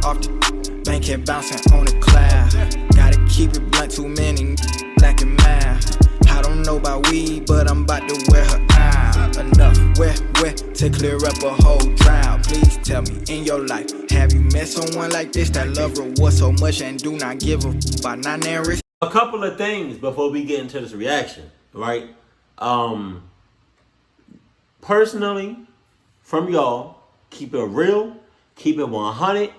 off the bank head bouncing on a cloud. Gotta keep it blunt, too many lacking math. I don't know about weed, but I'm about to wear her out. Enough wet to clear up a whole drought. Please tell me, in your life, have you met someone like this that love reward so much and do not give a about not and risk? A couple of things before we get into this reaction, right? Personally, from y'all, keep it real, keep it 100,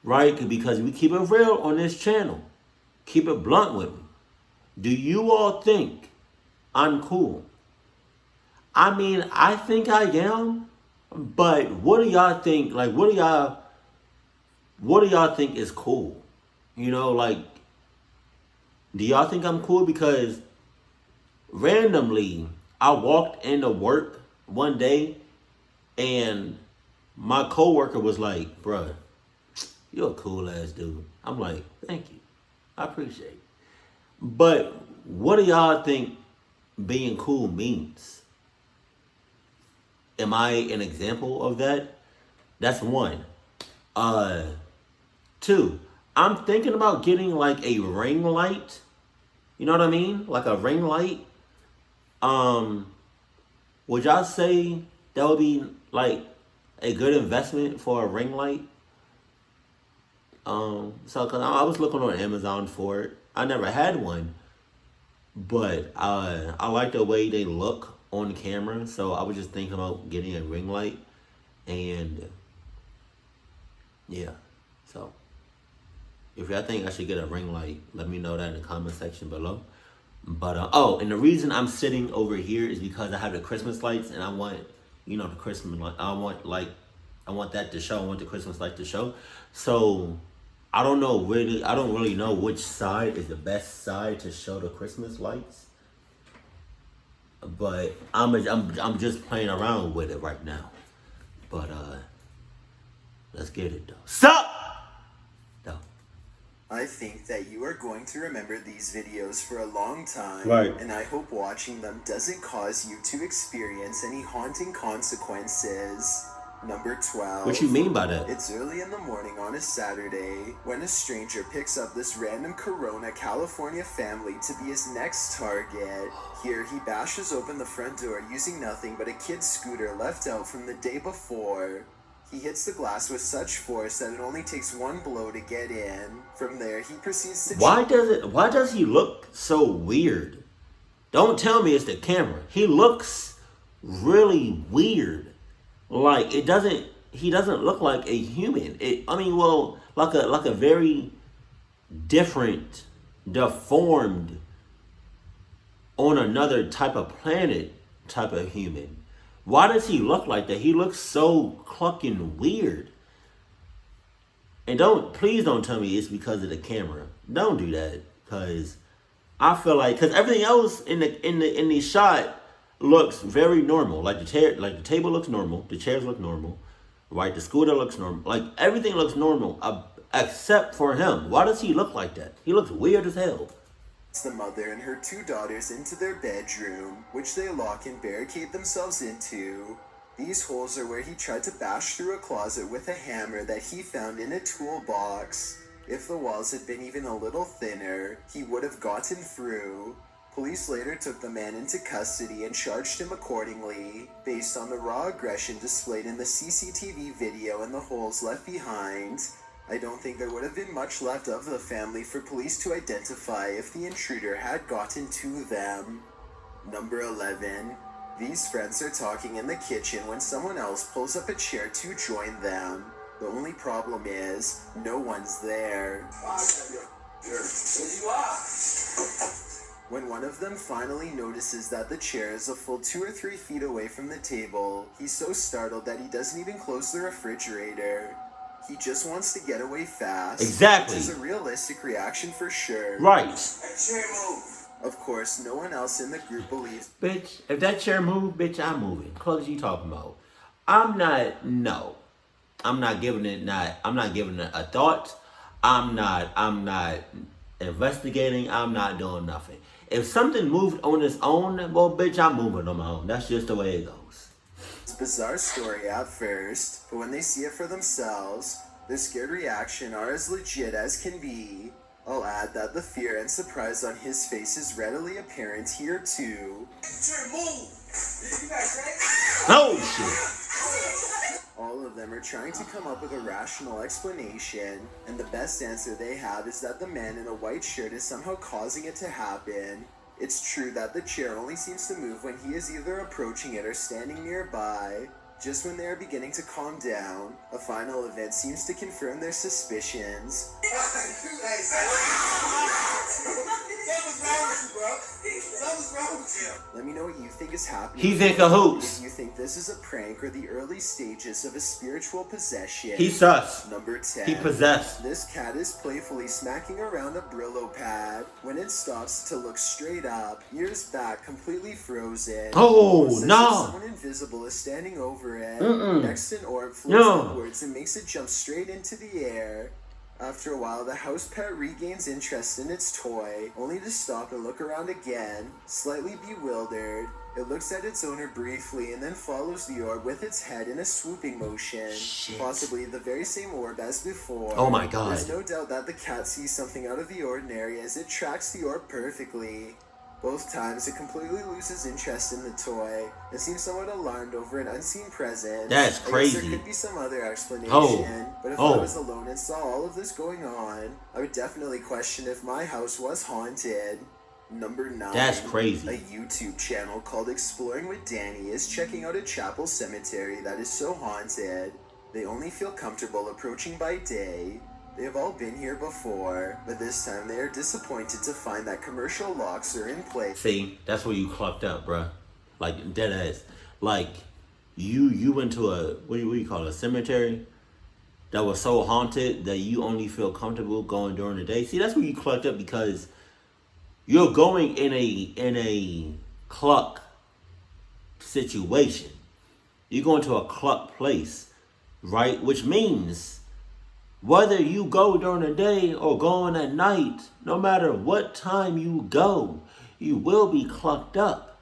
right? Because we keep it real on this channel. Keep it blunt with me. Do you all think I'm cool? I mean, I think I am, but what do y'all think? Like, what do y'all think is cool? You know, like, do y'all think I'm cool? Because randomly, I walked into work one day and my coworker was like, bruh, you're a cool ass dude. I'm like, thank you. I appreciate it. But what do y'all think being cool means? Am I an example of that? That's one. Two, I'm thinking about getting like a ring light. You know what I mean? Like a ring light. Would y'all say that would be like a good investment for a ring light? So cause I was looking on Amazon for it. I never had one, but I like the way they look on camera. So I was just thinking about getting a ring light, and yeah. So if y'all think I should get a ring light, let me know that in the comment section below. But oh, and the reason I'm sitting over here is because I have the Christmas lights, and I want, you know, the Christmas light. I want that to show. I want the Christmas light to show. So I don't really know which side is the best side to show the Christmas lights. But I'm just playing around with it right now. But let's get it though. Sup? No. I think that you are going to remember these videos for a long time, right? And I hope watching them doesn't cause you to experience any haunting consequences. Number 12. What you mean by that? It's early in the morning on a Saturday when a stranger picks up this random Corona, California family to be his next target. Here he bashes open the front door using nothing but a kid's scooter left out from the day before. He hits the glass with such force that it only takes one blow to get in. From there, he proceeds to... Why does he look so weird? Don't tell me it's the camera. He looks really weird. Like he doesn't look like a human. Like a very different, deformed, on another type of planet type of human. Why does he look like that? He looks so clucking weird. And please don't tell me it's because of the camera. Don't do that, because I feel like, because everything else in the shot looks very normal. Like the table looks normal, the chairs look normal, right? The scooter looks normal. Like everything looks normal except for him. Why does he look like that? He looks weird as hell. The mother and her two daughters into their bedroom, which they lock and barricade themselves into. These holes are where he tried to bash through a closet with a hammer that he found in a toolbox. If the walls had been even a little thinner, he would have gotten through. Police later took the man into custody and charged him accordingly, based on the raw aggression displayed in the CCTV video and the holes left behind. I don't think there would have been much left of the family for police to identify if the intruder had gotten to them. Number 11. These friends are talking in the kitchen when someone else pulls up a chair to join them. The only problem is, no one's there. When one of them finally notices that the chair is a full 2 or 3 feet away from the table, he's so startled that he doesn't even close the refrigerator. He just wants to get away fast. Exactly. Which is a realistic reaction for sure. Right. Of course, no one else in the group believes. Bitch, if that chair moved, bitch, I'm moving. What you talking about? I'm not giving it a thought. I'm not investigating. I'm not doing nothing. If something moved on its own, well, bitch, I'm moving on my own. That's just the way it goes. It's a bizarre story at first, but when they see it for themselves, Their scared reaction are as legit as can be. I'll add that the fear and surprise on his face is readily apparent here too. Oh shit. All of them are trying to come up with a rational explanation, and the best answer they have is that the man in a white shirt is somehow causing it to happen. It's true that the chair only seems to move when he is either approaching it or standing nearby. Just when they are beginning to calm down, a final event seems to confirm their suspicions. Let me know what you think is happening. He's in cahoots. If you think this is a prank or the early stages of a spiritual possession. He's sus. Number 10. He possessed. This cat is playfully smacking around a Brillo pad. When it stops to look straight up, ears back, completely frozen. Oh, It's as if no. Someone invisible is standing over it. Mm-mm. Next, an orb floats No. upwards and makes it jump straight into the air. After a while, the house pet regains interest in its toy, only to stop and look around again. Slightly bewildered, it looks at its owner briefly and then follows the orb with its head in a swooping motion. Shit. Possibly the very same orb as before. Oh my God. There's no doubt that the cat sees something out of the ordinary as it tracks the orb perfectly. Both times, it completely loses interest in the toy and seems somewhat alarmed over an unseen presence. That's I guess crazy. there could be some other explanation, but if I Oh. was alone and saw all of this going on, I would definitely question if my house was haunted. Number 9. That's crazy. A YouTube channel called Exploring with Danny is checking out a chapel cemetery that is so haunted. They only feel comfortable approaching by day. They have all been here before, but this time they are disappointed to find that commercial locks are in place. See, that's where you clucked up, bruh. Like, dead ass. Like, you went to a, what do you call it, a cemetery that was so haunted that you only feel comfortable going during the day. See, that's where you clucked up, because you're going in a cluck situation. You're going to a cluck place, right? Which means whether you go during the day or going at night, no matter what time you go, you will be clucked up.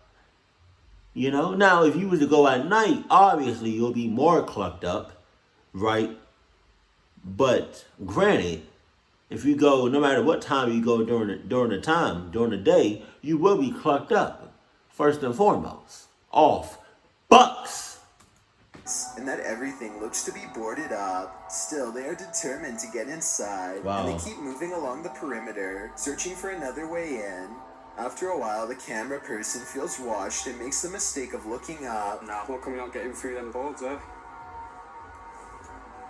You know? Now, if you was to go at night, obviously you'll be more clucked up, right? But granted, if you go, no matter what time you go during the day, you will be clucked up. First and foremost, off bucks. And that everything looks to be boarded up. Still, they are determined to get inside. Wow. And they keep moving along the perimeter, searching for another way in. After a while, the camera person feels watched and makes the mistake of looking up. Nah, what come we not getting through them boards, eh?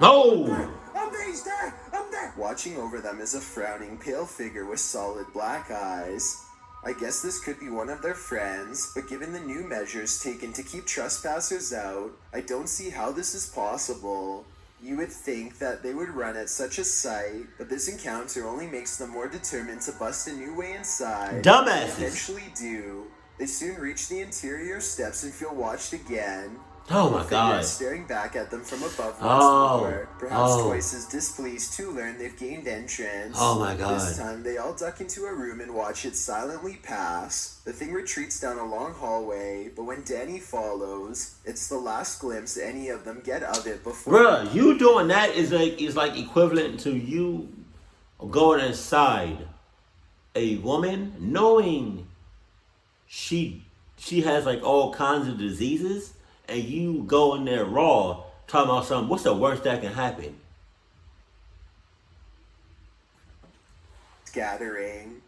No! I'm there! I'm there! Watching over them is a frowning, pale figure with solid black eyes. I guess this could be one of their friends, but given the new measures taken to keep trespassers out, I don't see how this is possible. You would think that they would run at such a sight, but this encounter only makes them more determined to bust a new way inside. Dumbasses. They eventually do. They soon reach the interior steps and feel watched again. Oh my The figure God. is staring back at them from above once Oh. more, perhaps Oh. twice as displeased to learn they've gained entrance. Oh my God. This time, they all duck into a room and watch it silently pass. The thing retreats down a long hallway, but when Danny follows, it's the last glimpse any of them get of it before. Bruh, you doing that is like equivalent to you going inside a woman knowing she has like all kinds of diseases, and you go in there raw talking about something. What's the worst that can happen? Gathering.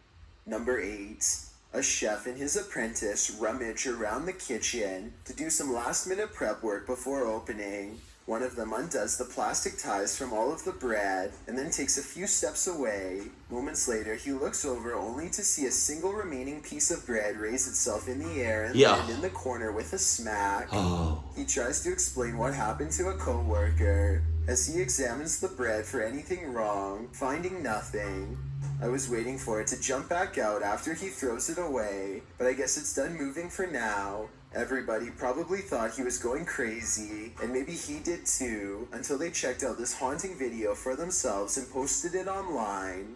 Number 8. A chef and his apprentice rummage around the kitchen to do some last-minute prep work before opening. One of them undoes the plastic ties from all of the bread and then takes a few steps away. Moments later, he looks over only to see a single remaining piece of bread raise itself in the air and Yeah. land in the corner with a smack. Oh. He tries to explain what happened to a co-worker as he examines the bread for anything wrong, finding nothing. I was waiting for it to jump back out after he throws it away, but I guess it's done moving for now. Everybody probably thought he was going crazy, and maybe he did too, until they checked out this haunting video for themselves and posted it online.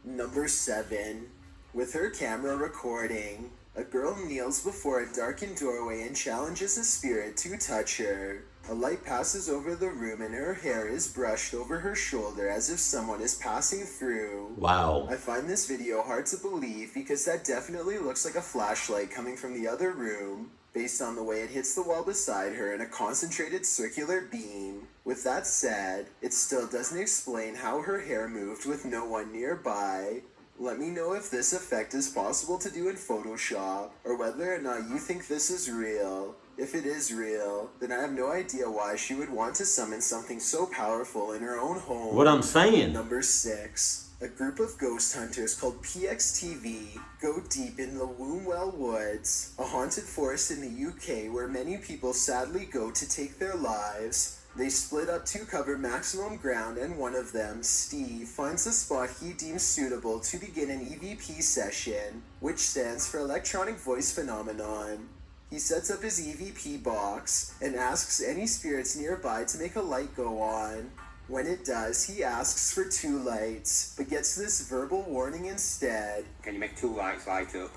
Number 7. With her camera recording, A girl kneels before a darkened doorway and challenges a spirit to touch her. A light passes over the room and her hair is brushed over her shoulder as if someone is passing through. Wow. I find this video hard to believe because that definitely looks like a flashlight coming from the other room, based on the way it hits the wall beside her in a concentrated circular beam. With that said, it still doesn't explain how her hair moved with no one nearby. Let me know if this effect is possible to do in Photoshop, or whether or not you think this is real. If it is real, then I have no idea why she would want to summon something so powerful in her own home. What I'm saying. Number 6. A group of ghost hunters called PXTV go deep in the Wombwell Woods, a haunted forest in the UK where many people sadly go to take their lives. They split up to cover maximum ground, and one of them, Steve, finds a spot he deems suitable to begin an EVP session, which stands for Electronic Voice Phenomenon. He sets up his EVP box and asks any spirits nearby to make a light go on. When it does, he asks for 2 lights, but gets this verbal warning instead. Can you make 2 lights light up?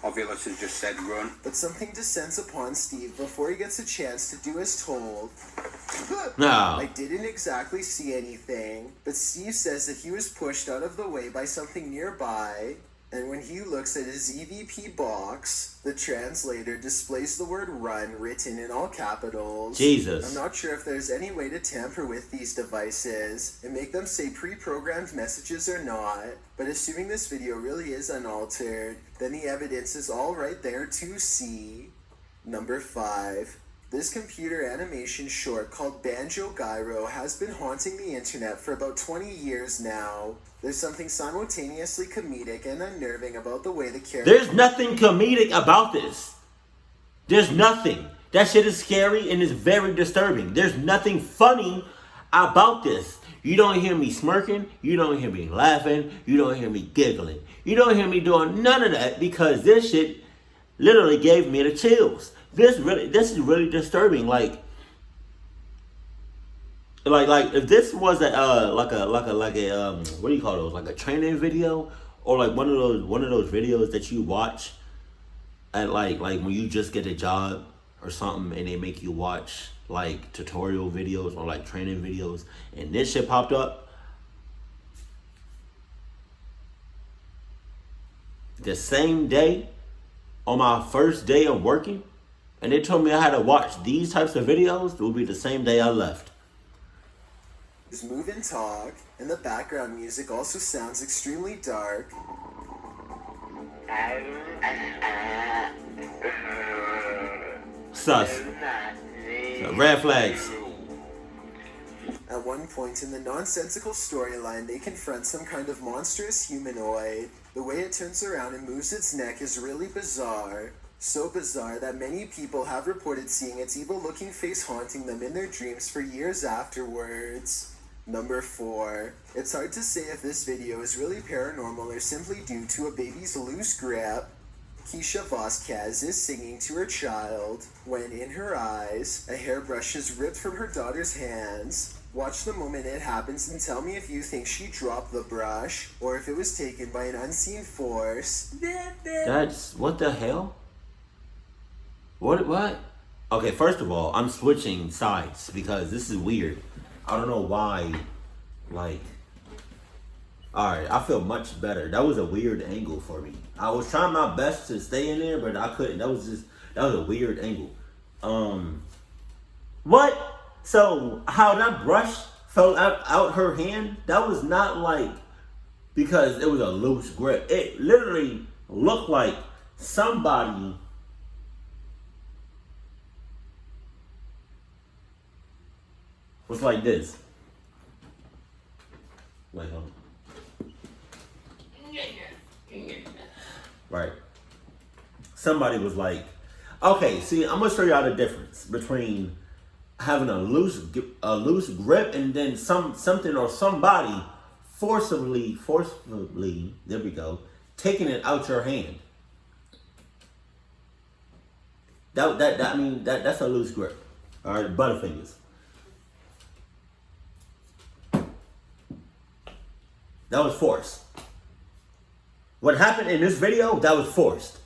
Obviously just said run. But something descends upon Steve before he gets a chance to do as told. No. I didn't exactly see anything, but Steve says that he was pushed out of the way by something nearby, and when he looks at his EVP box, the translator displays the word run written in all capitals. Jesus. I'm not sure if there's any way to tamper with these devices and make them say pre-programmed messages or not, but assuming this video really is unaltered, then the evidence is all right there to see. Number 5. This computer animation short called Banjo Gyro has been haunting the internet for about 20 years now. There's something simultaneously comedic and unnerving about the way the character... There's nothing comedic about this. There's nothing. That shit is scary and is very disturbing. There's nothing funny about this. You don't hear me smirking. You don't hear me laughing. You don't hear me giggling. You don't hear me doing none of that because this shit literally gave me the chills. This is really disturbing. Like if this was a what do you call those? Like a training video, or like one of those videos that you watch at like when you just get a job or something and they make you watch like tutorial videos or like training videos, and this shit popped up. The same day, on my first day of working, and they told me I had to watch these types of videos, it would be the same day I left. Move and talk, and the background music also sounds extremely dark. Sus. Red flags. At one point in the nonsensical storyline, they confront some kind of monstrous humanoid. The way it turns around and moves its neck is really bizarre. So bizarre that many people have reported seeing its evil-looking face haunting them in their dreams for years afterwards. Number 4. It's hard to say if this video is really paranormal or simply due to a baby's loose grip. Keisha Vasquez is singing to her child when, in her eyes, a hairbrush is ripped from her daughter's hands. Watch the moment it happens and tell me if you think she dropped the brush or if it was taken by an unseen force. That's... what the hell? What? Okay, first of all, I'm switching sides because this is weird. I don't know why, like... Alright, I feel much better. That was a weird angle for me. I was trying my best to stay in there, but I couldn't. That was a weird angle. What? So, how that brush fell out her hand, that was not like because it was a loose grip. It literally looked like somebody was like this. Wait, hold on. Right. Somebody was like, okay, see, I'm gonna show y'all the difference between having a loose grip and then something or somebody forcibly, there we go, taking it out your hand. That's a loose grip. All right, butterfingers. That was force. What happened in this video, that was forced.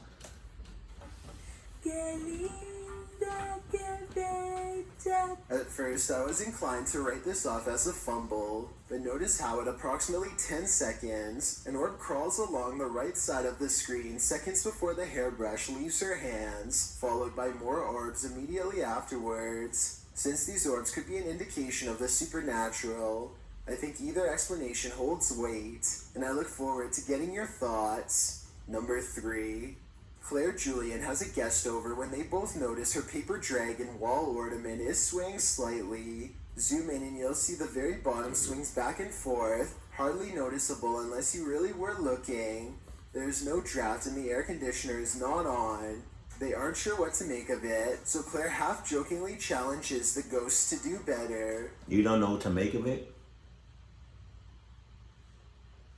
At first, I was inclined to write this off as a fumble, but notice how at approximately 10 seconds, an orb crawls along the right side of the screen seconds before the hairbrush leaves her hands, followed by more orbs immediately afterwards. Since these orbs could be an indication of the supernatural, I think either explanation holds weight, and I look forward to getting your thoughts. Number 3. Claire Julian has a guest over when they both notice her paper dragon wall ornament is swaying slightly. Zoom in and you'll see the very bottom swings back and forth, hardly noticeable unless you really were looking. There's no draft and the air conditioner is not on. They aren't sure what to make of it, so Claire half-jokingly challenges the ghosts to do better. You don't know what to make of it?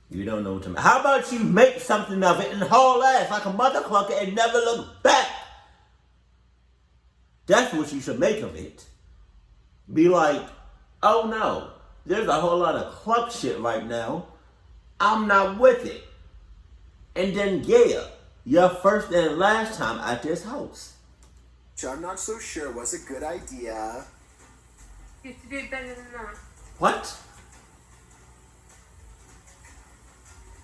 You don't know what to make. How about you make something of it and haul ass like a mother clucker and never look back? That's what you should make of it. Be like, oh no, there's a whole lot of cluck shit right now. I'm not with it. And then yeah, your first and last time at this house. Which I'm not so sure was a good idea. You used to do it better than that. What?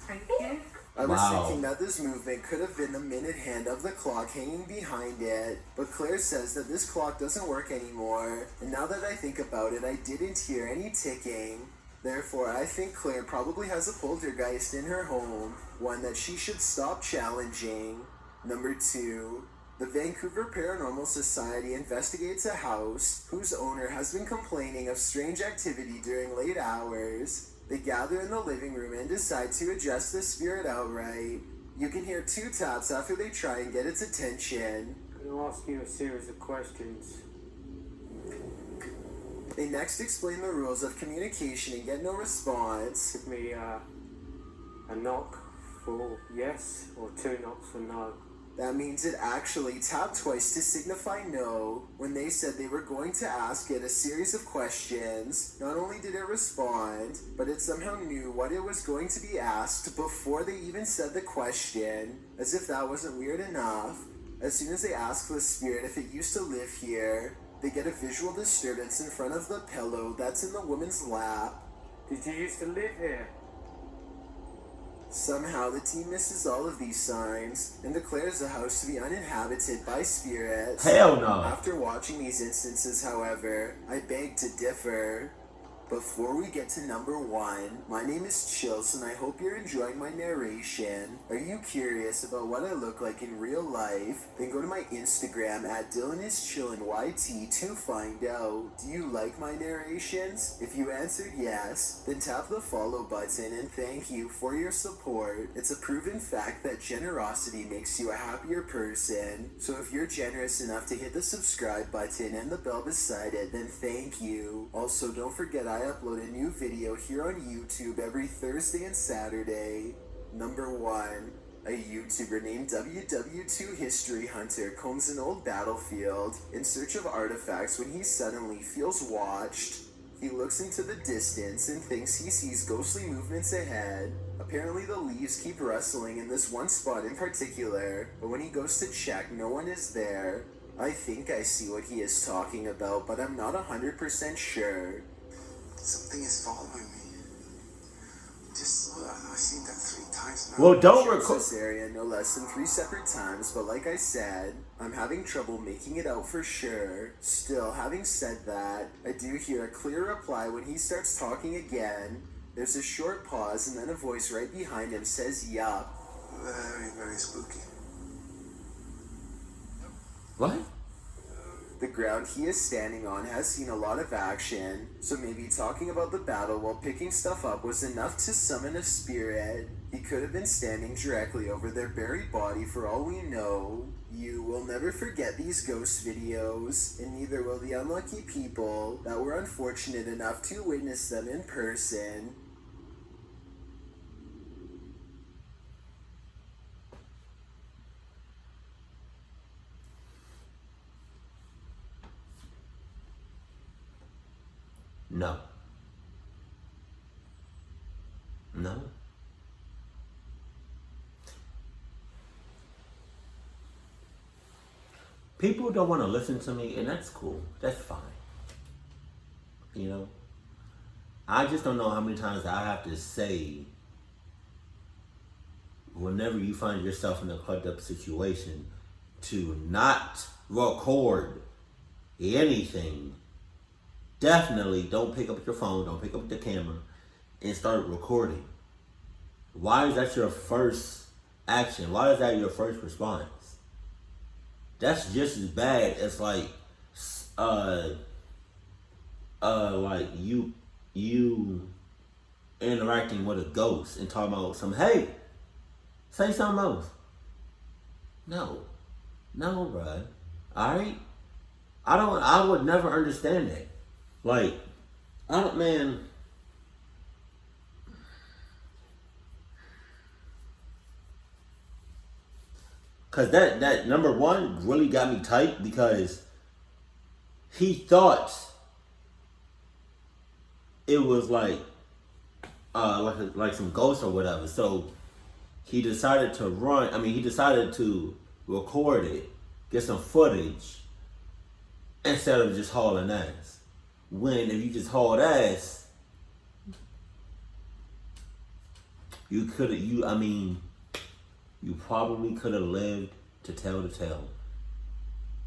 Thank you. I was Wow. thinking that this movement could have been the minute hand of the clock hanging behind it, but Claire says that this clock doesn't work anymore, and now that I think about it, I didn't hear any ticking. Therefore, I think Claire probably has a poltergeist in her home, one that she should stop challenging. Number 2. The Vancouver Paranormal Society investigates a house whose owner has been complaining of strange activity during late hours. They gather in the living room and decide to address the spirit outright. You can hear 2 taps after they try and get its attention. I'm going to ask you a series of questions. They next explain the rules of communication and get no response. Give me a knock for yes or 2 knocks for no. That means it actually tapped twice to signify no when they said they were going to ask it a series of questions. Not only did it respond, but it somehow knew what it was going to be asked before they even said the question, as if that wasn't weird enough. As soon as they ask the spirit if it used to live here, they get a visual disturbance in front of the pillow that's in the woman's lap. Did you used to live here? Somehow, the team misses all of these signs and declares the house to be uninhabited by spirits. Hell no. After watching these instances, however, I beg to differ. Before we get to number 1, my name is Chills and I hope you're enjoying my narration. Are you curious about what I look like in real life? Then go to my Instagram at DylanIsChillinYT to find out. Do you like my narrations? If you answered yes, then tap the follow button and thank you for your support. It's a proven fact that generosity makes you a happier person. So if you're generous enough to hit the subscribe button and the bell beside it, then thank you. Also, don't forget I upload a new video here on YouTube every Thursday and Saturday. Number 1. A YouTuber named WW2 History Hunter combs an old battlefield in search of artifacts when he suddenly feels watched. He looks into the distance and thinks he sees ghostly movements ahead. Apparently the leaves keep rustling in this one spot in particular, but when he goes to check, no one is there. I think I see what he is talking about, but I'm not 100% sure. Something is following me. I've seen that 3 times now. Well, don't Checks record. this area no less than 3 separate times, but like I said, I'm having trouble making it out for sure. Still, having said that, I do hear a clear reply when he starts talking again. There's a short pause and then a voice right behind him says, yup. Very, very spooky. What? The ground he is standing on has seen a lot of action, so maybe talking about the battle while picking stuff up was enough to summon a spirit. He could have been standing directly over their buried body for all we know. You will never forget these ghost videos, and neither will the unlucky people that were unfortunate enough to witness them in person. No. No. People don't want to listen to me, and that's cool. That's fine. You know? I just don't know how many times I have to say, whenever you find yourself in a clubbed up situation, to not record anything. Definitely don't pick up your phone, don't pick up the camera, and start recording. Why is that your first action? Why is that your first response? That's just as bad as like you interacting with a ghost and talking about some, hey, say something else. No, bruh. Alright? I would never understand that. Like, man. Cause that number one really got me tight because he thought it was like some ghost or whatever. So he decided to he decided to record it, get some footage, instead of just hauling ass. When if you just hauled ass, you probably could have lived to tell the tale.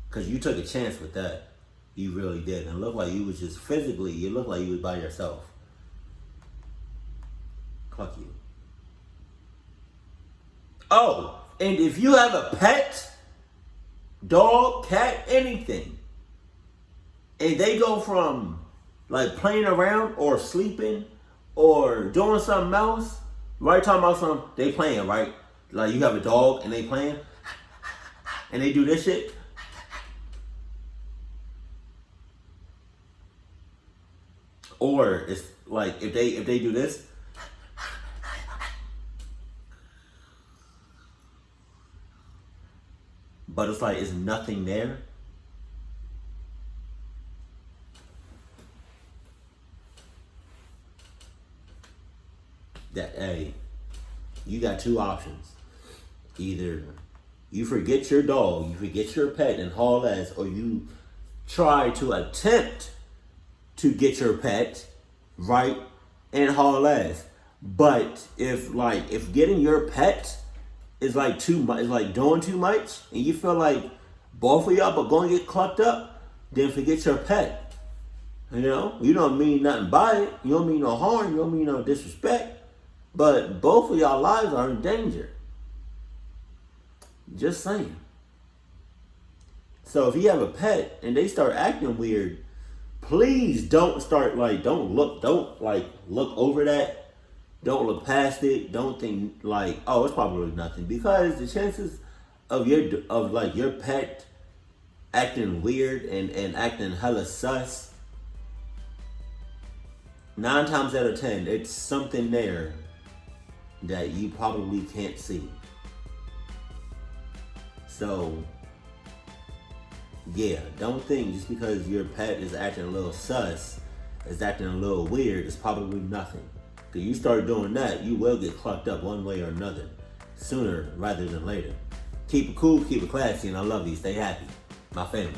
Cause you took a chance with that. You really did. And it looked like you was just physically, you looked like you was by yourself. Fuck you. Oh, and if you have a pet, dog, cat, anything, and they go from like playing around or sleeping or doing something else, right? Talking about something, they playing, right? Like you have a dog and they playing, and they do this shit. Or it's like if they do this. But it's like, it's nothing there. That, hey, you got two options. Either you forget your dog, you forget your pet and haul ass, or you try to attempt to get your pet, right, and haul ass. But if getting your pet is like too much, is like doing too much, and you feel like both of y'all are going to get clucked up, then forget your pet. You know, you don't mean nothing by it. You don't mean no harm. You don't mean no disrespect. But both of y'all lives are in danger. Just saying. So if you have a pet and they start acting weird, please don't look over that. Don't look past it. Don't think like, oh, it's probably nothing, because the chances of your pet acting weird and acting hella sus, 9 times out of 10, it's something there that you probably can't see. So yeah, don't think just because your pet is acting a little sus, is acting a little weird, it's probably nothing. Because you start doing that, you will get clucked up one way or another, sooner rather than later. Keep it cool, keep it classy, and I love you. Stay happy. My family.